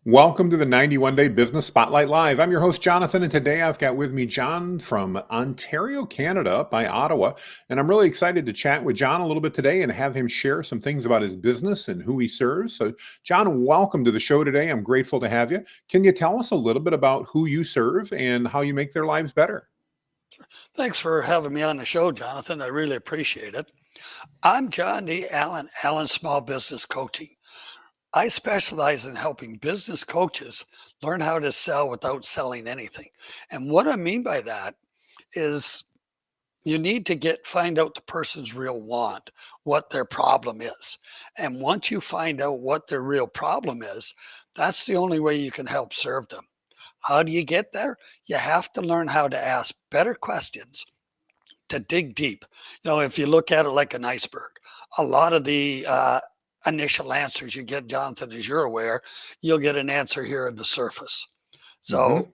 Welcome to the 91 Day Business Spotlight Live. I'm your host, Jonathan, and today I've got with me John from Ontario, Canada, up by Ottawa. And I'm really excited to chat with John a little bit today and have him share some things about his business and who he serves. So, John, welcome to the show today. I'm grateful to have you. Can you tell us a little bit about who you serve and how you make their lives better? Thanks for having me on the show, Jonathan. I really appreciate it. I'm John D. Allen, Allen Small Business Coaching. I specialize in helping business coaches learn how to sell without selling anything. And what I mean by that is you need to find out the person's real want, what their problem is. And once you find out what their real problem is, that's the only way you can help serve them. How do you get there? You have to learn how to ask better questions to dig deep. If you look at it like an iceberg, a lot of the initial answers you get, Jonathan, as you're aware, you'll get an answer here at the surface. Hmm. So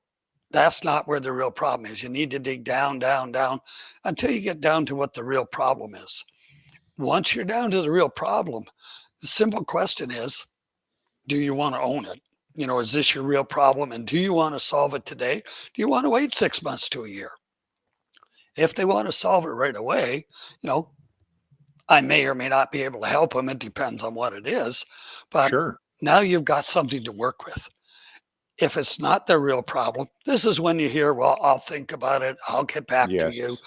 that's not where the real problem is. You need to dig down, down, down until you get down to what the real problem is. Once you're down to the real problem, the simple question is, do you want to own it? Is this your real problem? And do you want to solve it today? Do you want to wait 6 months to a year? If they want to solve it right away, you know, I may or may not be able to help them. It depends on what it is. But Sure. now you've got something to work with. If it's not their real problem, this is when you hear, well, I'll think about it. I'll get back to you. Yes.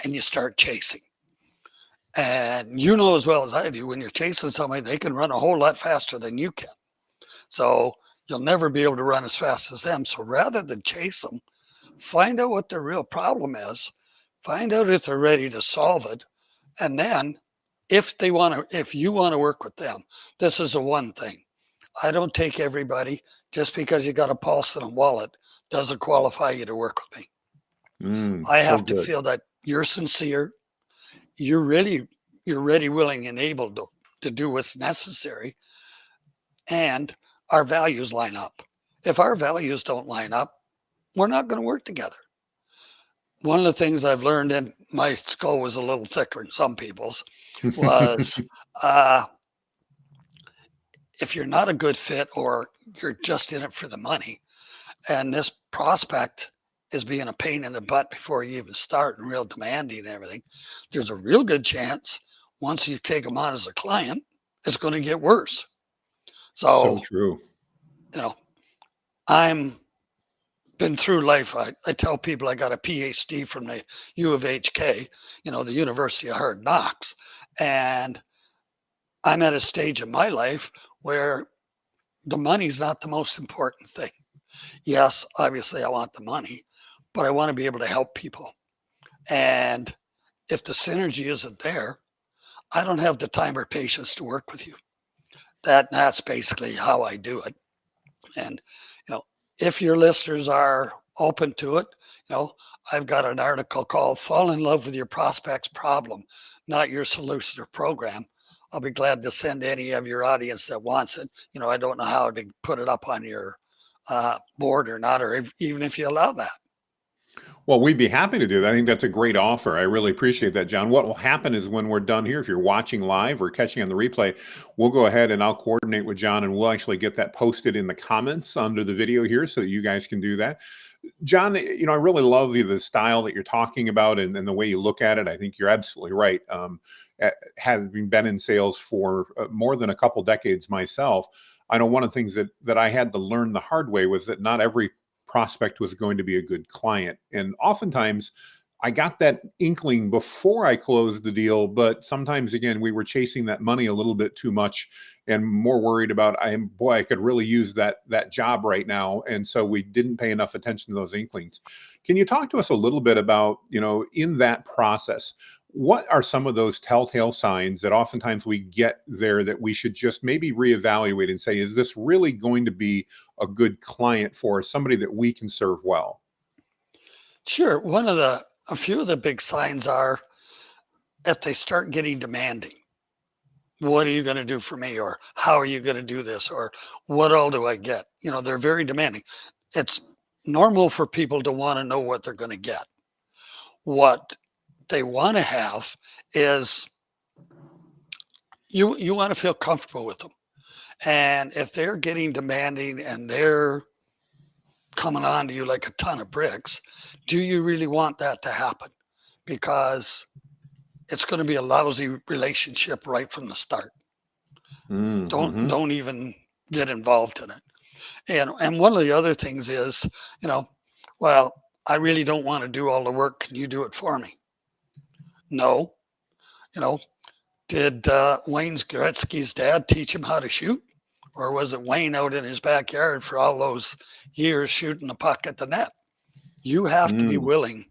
And you start chasing. And you know as well as I do, when you're chasing somebody, they can run a whole lot faster than you can. So you'll never be able to run as fast as them. So rather than chase them, find out what their real problem is, find out if they're ready to solve it, and then if you want to work with them, this is the one thing. I don't take everybody. Just because you got a pulse and a wallet doesn't qualify you to work with me. I So have to good. feel that you're sincere, you're ready, willing, and able to do what's necessary, and our values line up. If our values don't line up, we're not going to work together. One of the things I've learned, and my skull was a little thicker than some people's, was uh, if you're not a good fit or you're just in it for the money, and this prospect is being a pain in the butt before you even start and real demanding and everything, there's a real good chance once you take them on as a client, it's going to get worse. So So, true. you know, I'm been through life. I tell people I got a PhD from the U of HK, the University of Hard Knocks. And I'm at a stage in my life where the money's not the most important thing. Yes, obviously I want the money, but I want to be able to help people. And if the synergy isn't there, I don't have the time or patience to work with you. That's basically how I do it. And you know, if your listeners are open to it, you know, I've got an article called "Fall in Love with Your Prospect's Problem, Not Your Solution or Program." I'll be glad to send any of your audience that wants it. I don't know how to put it up on your board or not, or even if you allow that. Well, we'd be happy to do that. I think that's a great offer. I really appreciate that, John. What will happen is when we're done here, if you're watching live or catching on the replay, we'll go ahead and I'll coordinate with John and we'll actually get that posted in the comments under the video here so that you guys can do that. John, I really love the style that you're talking about and the way you look at it. I think you're absolutely right. Having been in sales for more than a couple decades myself, I know one of the things that I had to learn the hard way was that not every prospect was going to be a good client. And oftentimes I got that inkling before I closed the deal, but sometimes again, we were chasing that money a little bit too much and more worried about I could really use that job right now. And so we didn't pay enough attention to those inklings. Can you talk to us a little bit about, in that process, what are some of those telltale signs that oftentimes we get there that we should just maybe reevaluate and say, is this really going to be a good client for us, somebody that we can serve well? Sure. A few of the big signs are if they start getting demanding. What are you going to do for me? Or how are you going to do this? Or what all do I get? They're very demanding. It's normal for people to want to know what they're going to get. What they want to have is you want to feel comfortable with them. And if they're getting demanding and they're coming on to you like a ton of bricks, do you really want that to happen? Because it's going to be a lousy relationship right from the start. Mm-hmm. Don't even get involved in it. And one of the other things is, well, I really don't want to do all the work. Can you do it for me? No. Did Wayne Gretzky's dad teach him how to shoot? Or was it Wayne out in his backyard for all those years shooting the puck at the net? You have to be willing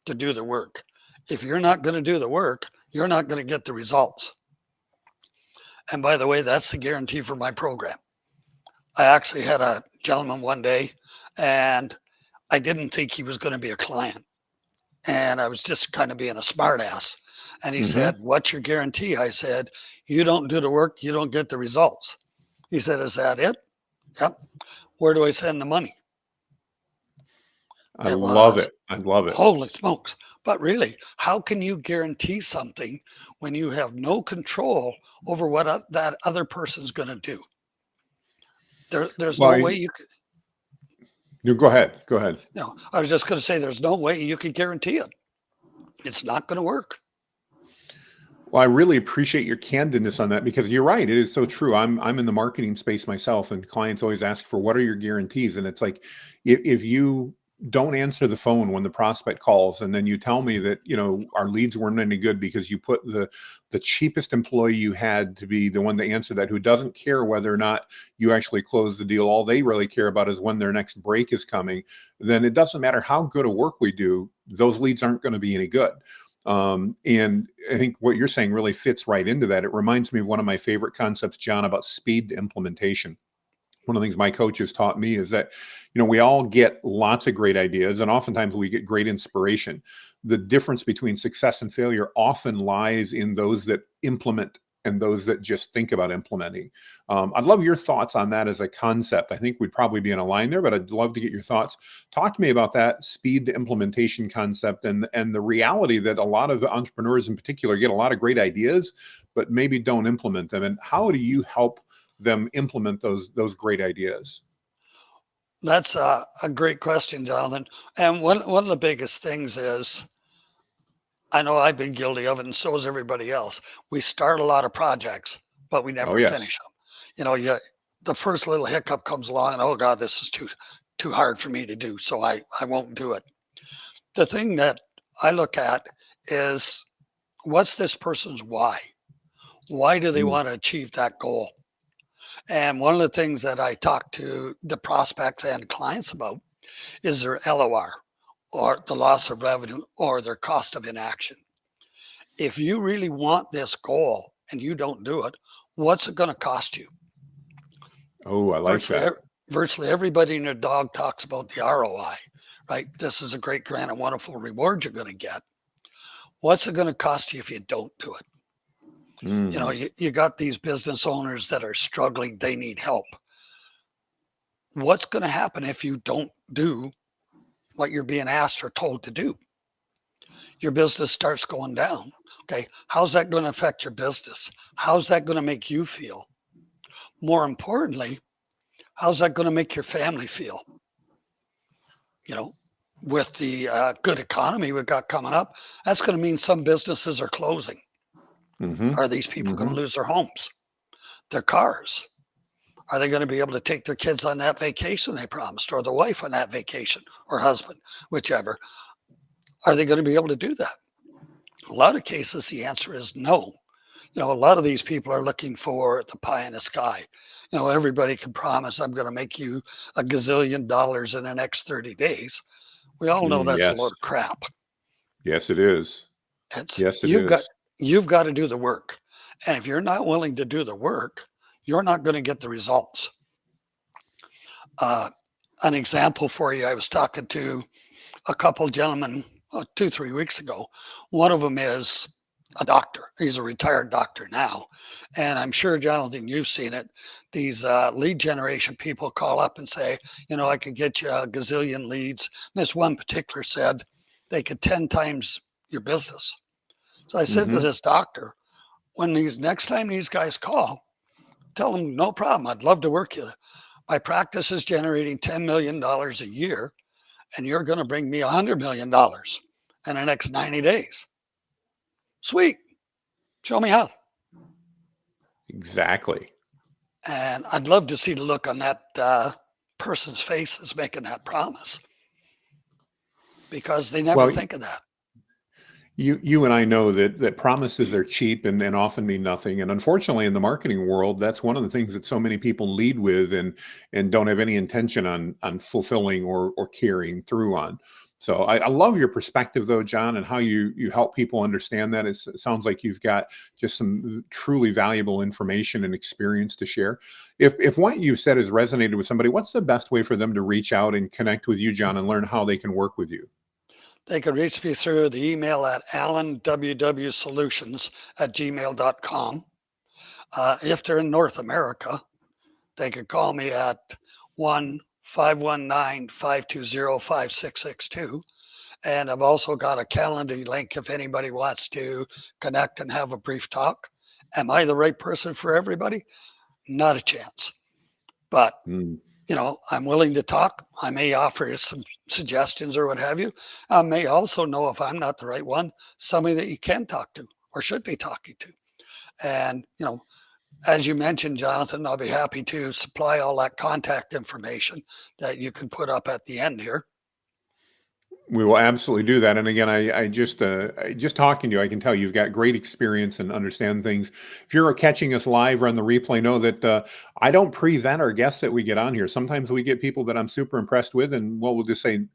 to do the work. If you're not going to do the work, you're not going to get the results. And by the way, that's the guarantee for my program. I actually had a gentleman one day, and I didn't think he was going to be a client. And I was just kind of being a smart ass. And he said, "What's your guarantee?" I said, "You don't do the work, you don't get the results." He said, "Is that it?" "Yep." "Where do I send the money?" I love it. I love it. Holy smokes. But really, how can you guarantee something when you have no control over what that other person's going to do? There's no way you could. You go ahead. Go ahead. No, I was just going to say there's no way you could guarantee it. It's not going to work. Well, I really appreciate your candidness on that, because you're right. It is so true. I'm in the marketing space myself, and clients always ask for, what are your guarantees? And it's like, if you don't answer the phone when the prospect calls, and then you tell me that, our leads weren't any good because you put the cheapest employee you had to be the one to answer that, who doesn't care whether or not you actually close the deal. All they really care about is when their next break is coming. Then it doesn't matter how good a work we do, those leads aren't going to be any good. And I think what you're saying really fits right into that. It reminds me of one of my favorite concepts, John, about speed to implementation. One of the things my coaches taught me is that, we all get lots of great ideas, and oftentimes we get great inspiration. The difference between success and failure often lies in those that implement and those that just think about implementing. I'd love your thoughts on that as a concept. I think we'd probably be in a line there, but I'd love to get your thoughts. Talk to me about that speed to implementation concept, and the reality that a lot of entrepreneurs in particular get a lot of great ideas, but maybe don't implement them. And how do you help them implement those great ideas? That's a great question, Jonathan. And one of the biggest things is, I know I've been guilty of it, and so is everybody else. We start a lot of projects, but we never finish them. The first little hiccup comes along, and oh God, this is too hard for me to do, so I won't do it. The thing that I look at is, what's this person's why? Why do they want to achieve that goal? And one of the things that I talk to the prospects and clients about is their LOR, or the loss of revenue, or their cost of inaction. If you really want this goal and you don't do it, what's it going to cost you? Oh, I like that. Virtually everybody and their dog talks about the ROI, right? This is a great, grand, and wonderful reward you're going to get. What's it going to cost you if you don't do it? You got these business owners that are struggling. They need help. What's going to happen if you don't do what you're being asked or told to do? Your business starts going down. Okay. How's that going to affect your business? How's that going to make you feel? More importantly, how's that going to make your family feel? With the good economy we've got coming up, that's going to mean some businesses are closing. Are these people going to lose their homes, their cars? Are they going to be able to take their kids on that vacation they promised, or the wife on that vacation, or husband, whichever? Are they going to be able to do that? A lot of cases, the answer is no. A lot of these people are looking for the pie in the sky. Everybody can promise, I'm going to make you $1 gazillion in the next 30 days. We all know that's a load of crap. Yes, it is. You've got to do the work. And if you're not willing to do the work, you're not going to get the results. An example for you, I was talking to a couple gentlemen 2-3 weeks ago. One of them is a doctor. He's a retired doctor now. And I'm sure, Jonathan, you've seen it. These lead generation people call up and say, I could get you a gazillion leads. And this one particular said they could 10 times your business. So I said to this doctor, next time these guys call, tell them, no problem. I'd love to work you. My practice is generating $10 million a year, and you're going to bring me $100 million in the next 90 days. Sweet. Show me how. Exactly. And I'd love to see the look on that person's face that's making that promise, because they never think of that. You and I know that promises are cheap and often mean nothing. And unfortunately, in the marketing world, that's one of the things that so many people lead with and don't have any intention on fulfilling or carrying through on. So I love your perspective, though, John, and how you help people understand that. It sounds like you've got just some truly valuable information and experience to share. If what you said has resonated with somebody, what's the best way for them to reach out and connect with you, John, and learn how they can work with you? They can reach me through the email at alanwwsolutions@gmail.com. If they're in North America, they can call me at 1-519-520-5662. And I've also got a Calendly link if anybody wants to connect and have a brief talk. Am I the right person for everybody? Not a chance. But I'm willing to talk. I may offer some suggestions or what have you. I may also know if I'm not the right one, somebody that you can talk to or should be talking to. And, as you mentioned, Jonathan, I'll be happy to supply all that contact information that you can put up at the end here. We will absolutely do that. And again, I just talking to you, I can tell you've got great experience and understand things. If you're catching us live or on the replay, know that I don't pre-vet our guests that we get on here. Sometimes we get people that I'm super impressed with, and we'll just say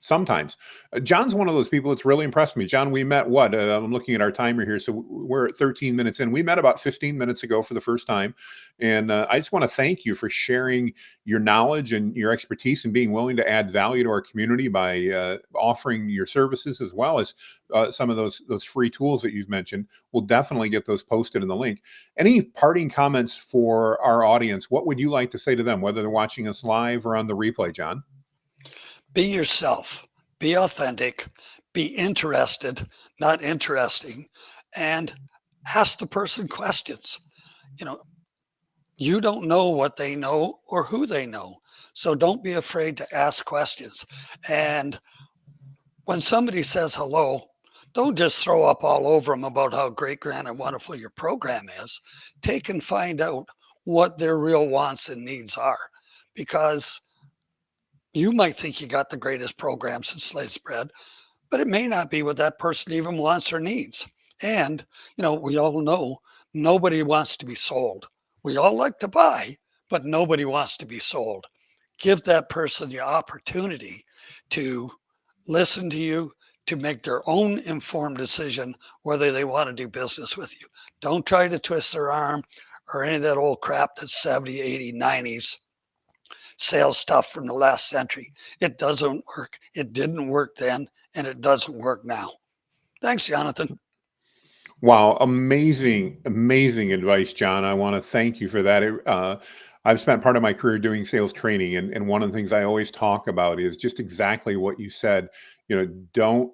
sometimes. John's one of those people that's really impressed me. John, we met I'm looking at our timer here. So we're at 13 minutes in. We met about 15 minutes ago for the first time. And I just want to thank you for sharing your knowledge and your expertise and being willing to add value to our community by offering your services, as well as some of those free tools that you've mentioned. We'll definitely get those posted in the link. Any parting comments for our audience? What would you like to say to them, whether they're watching us live or on the replay, John? Be yourself, be authentic, be interested, not interesting, and ask the person questions. You don't know what they know or who they know. So don't be afraid to ask questions. And when somebody says hello, don't just throw up all over them about how great, grand, and wonderful your program is. Take and find out what their real wants and needs are, because you might think you got the greatest program since sliced bread, but it may not be what that person even wants or needs. And, we all know nobody wants to be sold. We all like to buy, but nobody wants to be sold. Give that person the opportunity to listen to you, to make their own informed decision whether they want to do business with you. Don't try to twist their arm or any of that old crap that's 70, 80, 90s sales stuff from the last century. It doesn't work. It didn't work then, and it doesn't work now. Thanks, Jonathan. Wow. Amazing advice, John. I want to thank you for that. I've spent part of my career doing sales training, and one of the things I always talk about is just exactly what you said. Don't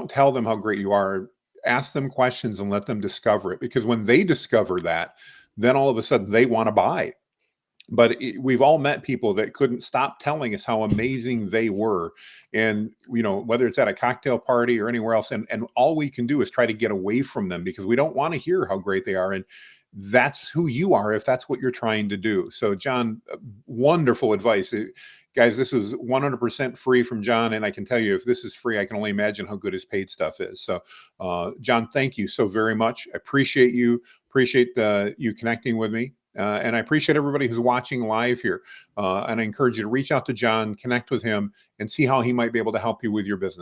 tell them how great you are. Ask them questions and let them discover it, because when they discover that, then all of a sudden they want to buy. But we've all met people that couldn't stop telling us how amazing they were. And, whether it's at a cocktail party or anywhere else, and all we can do is try to get away from them because we don't want to hear how great they are. And that's who you are if that's what you're trying to do. So, John, wonderful advice. Guys, this is 100% free from John. And I can tell you, if this is free, I can only imagine how good his paid stuff is. So, John, thank you so very much. I appreciate you. Appreciate you connecting with me. And I appreciate everybody who's watching live here. And I encourage you to reach out to John, connect with him, and see how he might be able to help you with your business.